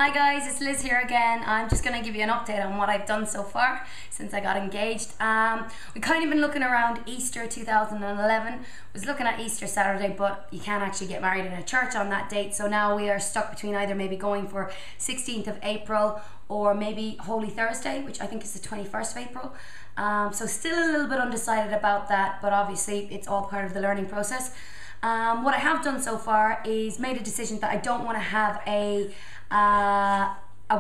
Hi guys, it's Liz here again. I'm just going to give you an update on what I've done so far since I got engaged. We kind of been looking around Easter 2011. Was looking at Easter Saturday, but you can't actually get married in a church on that date, so now we are stuck between either maybe going for 16th of April or maybe Holy Thursday, which I think is the 21st of April. So still a little bit undecided about that, but obviously it's all part of the learning process. What I have done so far is made a decision that I don't want to have a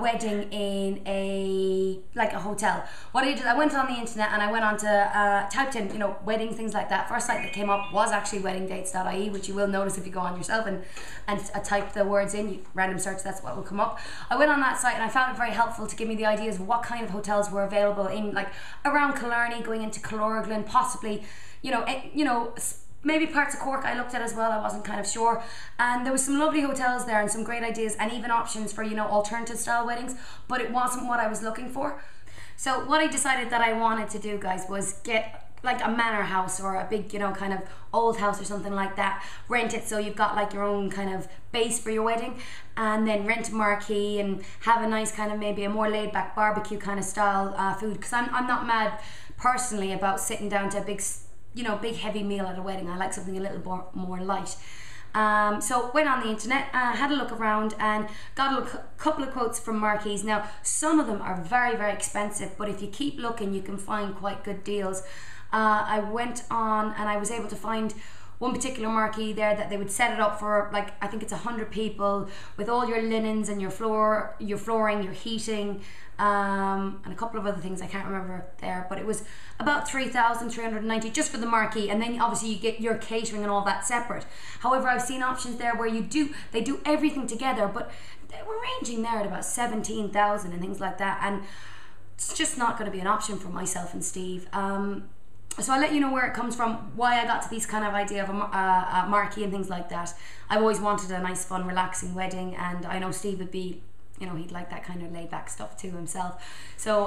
wedding in a hotel. What I did, I went on the internet and I went on to typed in, weddings, things like that. First site that came up was actually WeddingDates.ie, which you will notice if you go on yourself and type the words in, random search, that's what will come up. I went on that site and I found it very helpful to give me the ideas of what kind of hotels were available in around Killarney, going into Killorglin, possibly, maybe parts of Cork I looked at as well, I wasn't kind of sure. And there was some lovely hotels there and some great ideas and even options for, alternative style weddings, but it wasn't what I was looking for. So what I decided that I wanted to do, guys, was get a manor house or a big, kind of old house or something like that. Rent it so you've got your own kind of base for your wedding, and then rent a marquee and have a nice kind of maybe a more laid back barbecue kind of style food, because I'm not mad personally about sitting down to a big heavy meal at a wedding. I like something a little more light. So went on the internet, had a look around and got a couple of quotes from marquees. Now some of them are very, very expensive, but if you keep looking you can find quite good deals. I went on and I was able to find one particular marquee there that they would set it up for I think it's 100 people with all your linens and your flooring, your heating, and a couple of other things I can't remember there, but it was about 3,390 just for the marquee, and then obviously you get your catering and all that separate. However, I've seen options there where they do everything together, but we're ranging there at about 17,000 and things like that, and it's just not going to be an option for myself and Steve. So I'll let you know where it comes from, why I got to this kind of idea of a marquee and things like that. I've always wanted a nice, fun, relaxing wedding, and I know Steve would be, he'd like that kind of laid-back stuff too himself. So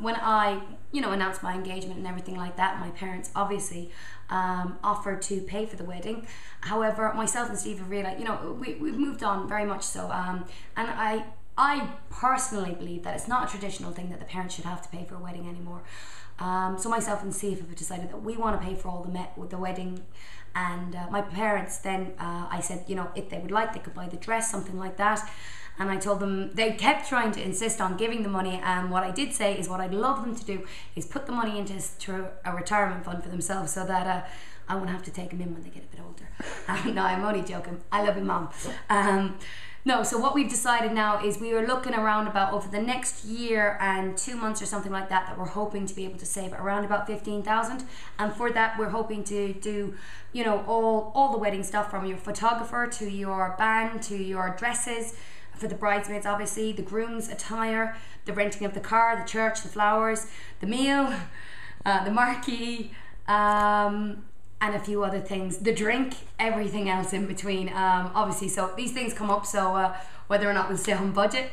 when I, announced my engagement and everything like that, my parents obviously offered to pay for the wedding. However, myself and Steve have realized, we've moved on very much so, and I personally believe that it's not a traditional thing that the parents should have to pay for a wedding anymore. So myself and Steve have decided that we want to pay for all the wedding, and my parents then, I said, if they would like, they could buy the dress, something like that. And I told them, they kept trying to insist on giving the money, and what I did say is what I'd love them to do is put the money into a retirement fund for themselves, so that I won't have to take them in when they get a bit older. No, I'm only joking. I love you, Mom. No, so what we've decided now is we are looking around about over the next year and 2 months or something like that we're hoping to be able to save around about 15,000, and for that we're hoping to do all the wedding stuff, from your photographer to your band to your dresses for the bridesmaids, obviously the groom's attire, the renting of the car, the church, the flowers, the meal, the marquee, and a few other things, the drink, everything else in between, obviously. So these things come up, so whether or not we'll stay on budget,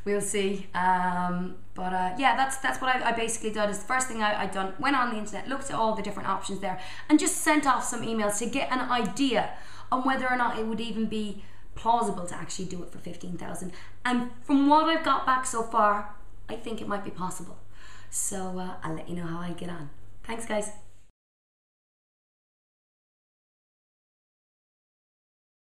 we'll see. Yeah, that's what I basically done. Is the first thing I done, went on the internet, looked at all the different options there, and just sent off some emails to get an idea on whether or not it would even be plausible to actually do it for 15,000. And from what I've got back so far, I think it might be possible. So I'll let you know how I get on. Thanks, guys.